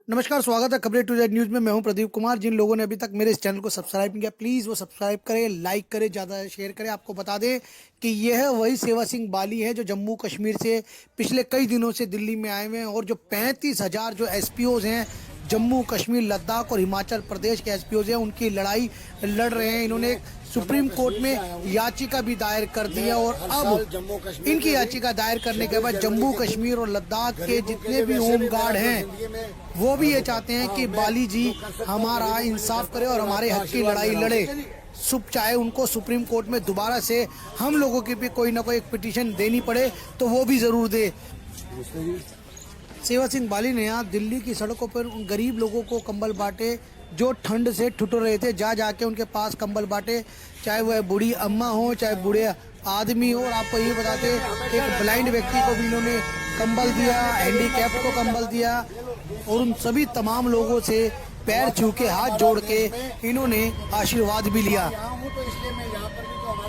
नमस्कार, स्वागत है खबरें टू जेड न्यूज़ में। मैं हूं प्रदीप कुमार। जिन लोगों ने अभी तक मेरे इस चैनल को सब्सक्राइब नहीं किया, प्लीज़ वो सब्सक्राइब करें, लाइक करें, ज़्यादा शेयर करें। आपको बता दें कि यह वही सेवा सिंह बाली है जो जम्मू कश्मीर से पिछले कई दिनों से दिल्ली में आए हुए हैं और जो 35,000 जो एसपीओज हैं, जम्मू कश्मीर, लद्दाख और हिमाचल प्रदेश के एसपीओज हैं, उनकी लड़ाई लड़ रहे हैं। इन्होंने सुप्रीम कोर्ट में याचिका भी दायर कर दी है और अब इनकी याचिका दायर करने के बाद जम्मू कश्मीर और लद्दाख के जितने भी होम गार्ड हैं वो भी ये चाहते हैं कि बाली जी हमारा इंसाफ करे और हमारे हक की लड़ाई लड़े। चाहे उनको सुप्रीम कोर्ट में दोबारा से हम लोगों की भी कोई ना कोई एक पिटीशन देनी पड़े तो वो भी जरूर दे। सेवा सिंह बाली ने यहाँ दिल्ली की सड़कों पर उन गरीब लोगों को कंबल बांटे जो ठंड से ठुठुर रहे थे। जा जाके उनके पास कंबल बांटे, चाहे वह बूढ़ी अम्मा हो चाहे बूढ़े आदमी हो। और आपको ये बताते एक ब्लाइंड व्यक्ति को भी इन्होंने कंबल दिया, हैंडीकैप्ड को कंबल दिया और उन सभी तमाम लोगों से पैर छू के हाथ जोड़ के इन्होंने आशीर्वाद भी लिया।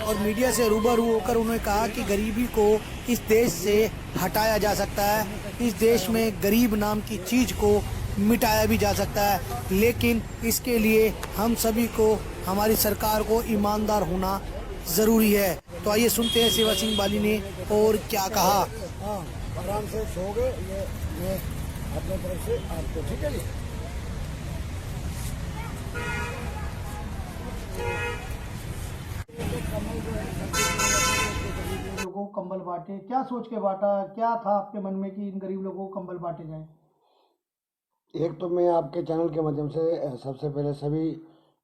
और मीडिया से रूबरू होकर उन्होंने कहा कि गरीबी को इस देश से हटाया जा सकता है, इस देश में गरीब नाम की चीज़ को मिटाया भी जा सकता है, लेकिन इसके लिए हम सभी को, हमारी सरकार को ईमानदार होना ज़रूरी है। तो आइए सुनते हैं सेवा सिंह बाली ने और क्या कहा। आराम से सोओगे, ये अपने तरफ से आपको, ठीक है जी। लोगों को कंबल बांटे, क्या सोच के बांटा, क्या था आपके मन में कि इन गरीब लोगों को कंबल बांटे जाएं? एक तो मैं आपके चैनल के माध्यम से सबसे पहले सभी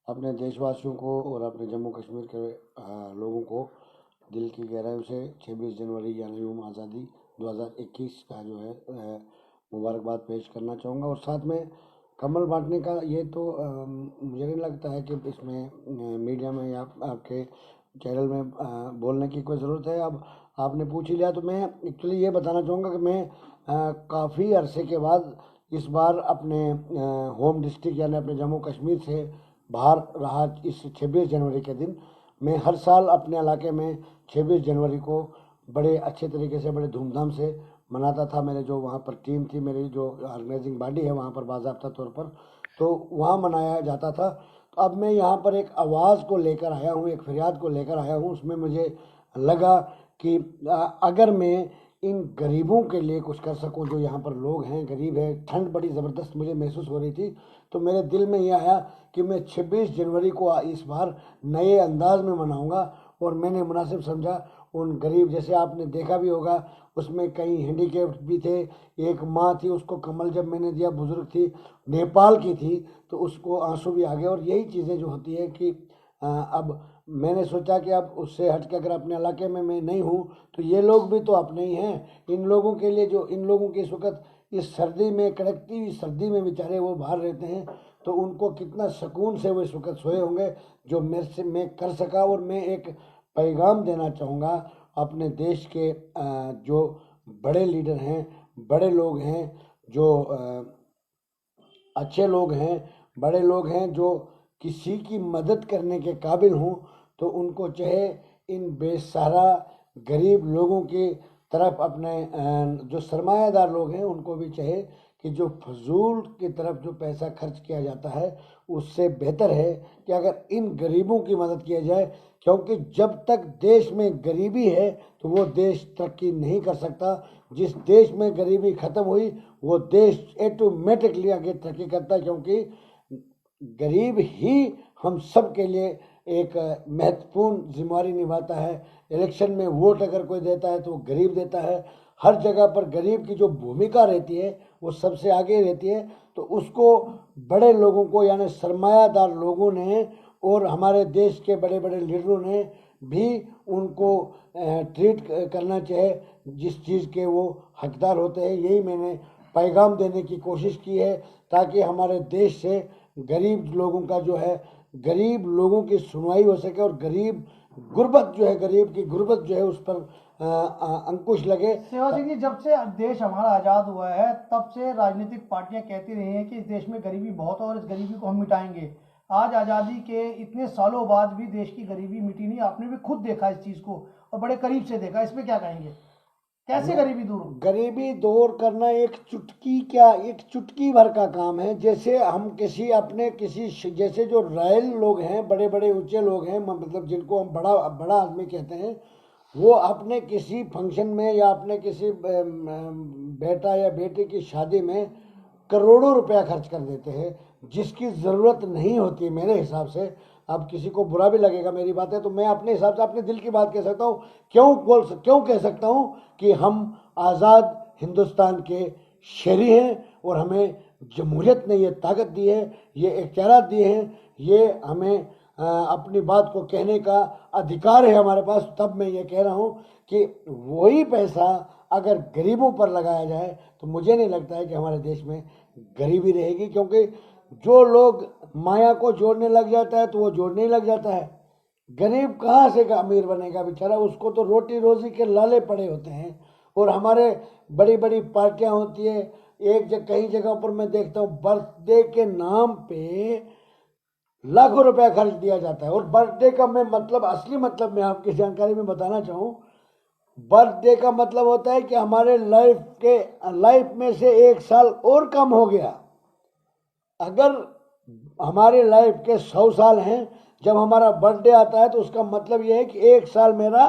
अपने देशवासियों को और अपने जम्मू कश्मीर के लोगों को दिल की गहराइयों से 26 जनवरी यानी यौम आज़ादी 2021 का जो है मुबारकबाद पेश करना चाहूँगा। और साथ में कंबल बांटने का ये तो मुझे नहीं लगता है कि इसमें मीडिया में या आपके चैनल में बोलने की कोई ज़रूरत है। अब आपने पूछ ही लिया तो मैं एक्चुअली ये बताना चाहूँगा कि मैं काफ़ी अरसे के बाद इस बार अपने होम डिस्ट्रिक्ट यानी अपने जम्मू कश्मीर से बाहर रहा। इस 26 जनवरी के दिन मैं हर साल अपने इलाके में 26 जनवरी को बड़े अच्छे तरीके से, बड़े धूमधाम से मनाता था। मेरे जो वहाँ पर टीम थी, मेरी जो ऑर्गेनाइजिंग बॉडी है वहाँ पर बाज़ाब्ता तौर पर, तो वहाँ मनाया जाता था। तो अब मैं यहाँ पर एक आवाज़ को लेकर आया हूँ, एक फरियाद को लेकर आया हूँ। उसमें मुझे लगा कि अगर मैं इन गरीबों के लिए कुछ कर सकूं, जो यहाँ पर लोग हैं गरीब है, ठंड बड़ी ज़बरदस्त मुझे महसूस हो रही थी, तो मेरे दिल में ये आया कि मैं 26 जनवरी को इस बार नए अंदाज में मनाऊंगा। और मैंने मुनासिब समझा उन गरीब, जैसे आपने देखा भी होगा उसमें कई हैंडीकैप्ड भी थे, एक माँ थी उसको कम्बल जब मैंने दिया, बुज़ुर्ग थी, नेपाल की थी, तो उसको आंसू भी आ गए। और यही चीज़ें जो होती है कि अब मैंने सोचा कि अब उससे हट के अगर अपने इलाके में मैं नहीं हूँ तो ये लोग भी तो अपने ही हैं। इन लोगों के लिए, जो इन लोगों के इस वक्त इस सर्दी में, कड़कती हुई सर्दी में बेचारे वो बाहर रहते हैं, तो उनको कितना सुकून से वो इस वक्त सोए होंगे, जो मेरे से मैं कर सका। और मैं एक पैगाम देना चाहूँगा अपने देश के जो बड़े लीडर हैं, बड़े लोग हैं, जो अच्छे लोग हैं, बड़े लोग हैं, जो किसी की मदद करने के काबिल हों, तो उनको चाहे इन बेसहारा गरीब लोगों की तरफ, अपने जो सरमायादार लोग हैं उनको भी चाहे कि जो फजूल की तरफ जो पैसा खर्च किया जाता है, उससे बेहतर है कि अगर इन गरीबों की मदद किया जाए। क्योंकि जब तक देश में गरीबी है तो वो देश तरक्की नहीं कर सकता। जिस देश में गरीबी ख़त्म हुई वो देश ऑटोमेटिकली आगे तरक्की करता है, क्योंकि गरीब ही हम सब के लिए एक महत्वपूर्ण जिम्मेवारी निभाता है। इलेक्शन में वोट अगर कोई देता है तो वो गरीब देता है। हर जगह पर गरीब की जो भूमिका रहती है वो सबसे आगे रहती है। तो उसको बड़े लोगों को, यानी सरमायादार लोगों ने और हमारे देश के बड़े बड़े लीडरों ने भी उनको ट्रीट करना चाहिए जिस चीज़ के वो हकदार होते हैं। यही मैंने पैगाम देने की कोशिश की है, ताकि हमारे देश से गरीब लोगों का जो है, गरीब लोगों की सुनवाई हो सके और गरीब गुर्बत जो है, गरीब की गुर्बत जो है उस पर अंकुश लगे। सेवा सिंह जी, जब से देश हमारा आज़ाद हुआ है तब से राजनीतिक पार्टियां कहती रही हैं कि इस देश में गरीबी बहुत है और इस गरीबी को हम मिटाएंगे। आज आज़ादी के इतने सालों बाद भी देश की गरीबी मिटी नहीं। आपने भी खुद देखा इस चीज़ को और बड़े करीब से देखा, इस पे क्या कहेंगे? कैसे गरीबी दूर हो? गरीबी दूर करना एक चुटकी भर का काम है। जैसे हम जैसे जो रॉयल लोग हैं, बड़े बड़े ऊंचे लोग हैं, मतलब जिनको हम बड़ा बड़ा आदमी कहते हैं, वो अपने किसी फंक्शन में या अपने किसी बेटा या बेटी की शादी में करोड़ों रुपया खर्च कर देते हैं, जिसकी ज़रूरत नहीं होती मेरे हिसाब से। अब किसी को बुरा भी लगेगा मेरी बातें, तो मैं अपने हिसाब से अपने दिल की बात कह सकता हूँ। क्यों कह सकता हूँ कि हम आज़ाद हिंदुस्तान के शहरी हैं और हमें जमहूरियत ने ये ताकत दी है, ये इख्तियारात दिए हैं, ये हमें अपनी बात को कहने का अधिकार है हमारे पास। तब मैं ये कह रहा हूँ कि वही पैसा अगर गरीबों पर लगाया जाए तो मुझे नहीं लगता है कि हमारे देश में गरीबी रहेगी, क्योंकि जो लोग माया को जोड़ने लग जाता है तो वो जोड़ने ही लग जाता है। गरीब कहाँ से अमीर बनेगा बेचारा, उसको तो रोटी रोजी के लाले पड़े होते हैं। और हमारे बड़ी बड़ी पार्टियां होती है, कई जगह पर मैं देखता हूँ बर्थडे के नाम पे लाखों रुपया खर्च दिया जाता है। और बर्थडे का मैं मतलब, असली मतलब मैं आपकी जानकारी में बताना चाहूँ, बर्थडे का मतलब होता है कि हमारे लाइफ में से एक साल और कम हो गया। अगर हमारे लाइफ के 100 साल हैं, जब हमारा बर्थडे आता है तो उसका मतलब यह है कि एक साल मेरा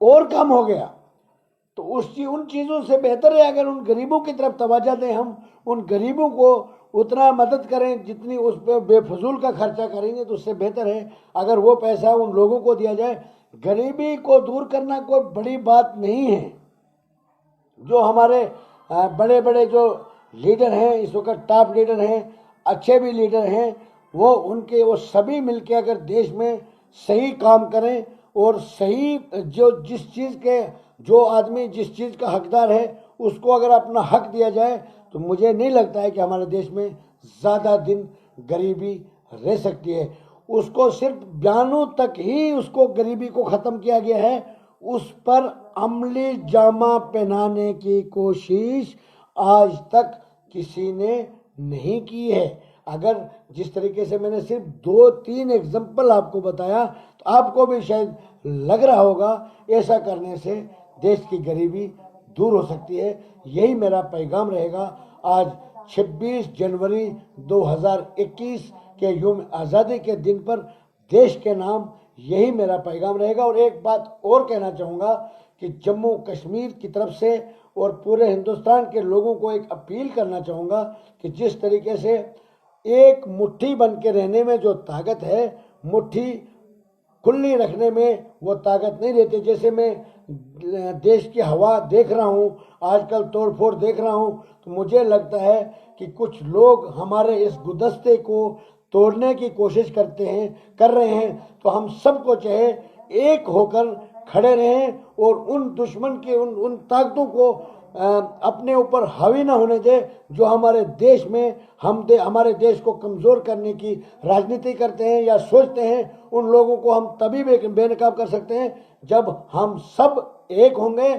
और कम हो गया। तो उन चीज़ों से बेहतर है अगर उन गरीबों की तरफ तवज्जो दें, हम उन गरीबों को उतना मदद करें जितनी उस पर बेफजूल का खर्चा करेंगे तो उससे बेहतर है अगर वो पैसा उन लोगों को दिया जाए। गरीबी को दूर करना कोई बड़ी बात नहीं है। जो हमारे बड़े बड़े जो लीडर हैं इस वक्त, टॉप लीडर हैं, अच्छे भी लीडर हैं, वो सभी मिलके अगर देश में सही काम करें और सही जो आदमी जिस चीज़ का हकदार है उसको अगर अपना हक दिया जाए तो मुझे नहीं लगता है कि हमारे देश में ज़्यादा दिन गरीबी रह सकती है। उसको सिर्फ बयानों तक ही उसको गरीबी को ख़त्म किया गया है, उस पर अमली जामा पहनाने की कोशिश आज तक किसी ने नहीं की है। अगर जिस तरीके से मैंने सिर्फ 2-3 एग्जाम्पल आपको बताया तो आपको भी शायद लग रहा होगा ऐसा करने से देश की गरीबी दूर हो सकती है। यही मेरा पैगाम रहेगा आज 26 जनवरी 2021 के यौम आज़ादी के दिन पर देश के नाम यही मेरा पैगाम रहेगा। और एक बात और कहना चाहूँगा कि जम्मू कश्मीर की तरफ से और पूरे हिंदुस्तान के लोगों को एक अपील करना चाहूँगा कि जिस तरीके से एक मुट्ठी बन के रहने में जो ताकत है, मुट्ठी खुली रखने में वो ताकत नहीं रहती। जैसे मैं देश की हवा देख रहा हूँ, आजकल तोड़फोड़ देख रहा हूँ, तो मुझे लगता है कि कुछ लोग हमारे इस गुलदस्ते को तोड़ने की कोशिश कर रहे हैं। तो हम सबको चाहे एक होकर खड़े रहें और उन दुश्मन के उन ताकतों को अपने ऊपर हावी ना होने दे जो हमारे देश में हमारे देश को कमज़ोर करने की राजनीति करते हैं या सोचते हैं। उन लोगों को हम तभी बेनकाब कर सकते हैं जब हम सब एक होंगे।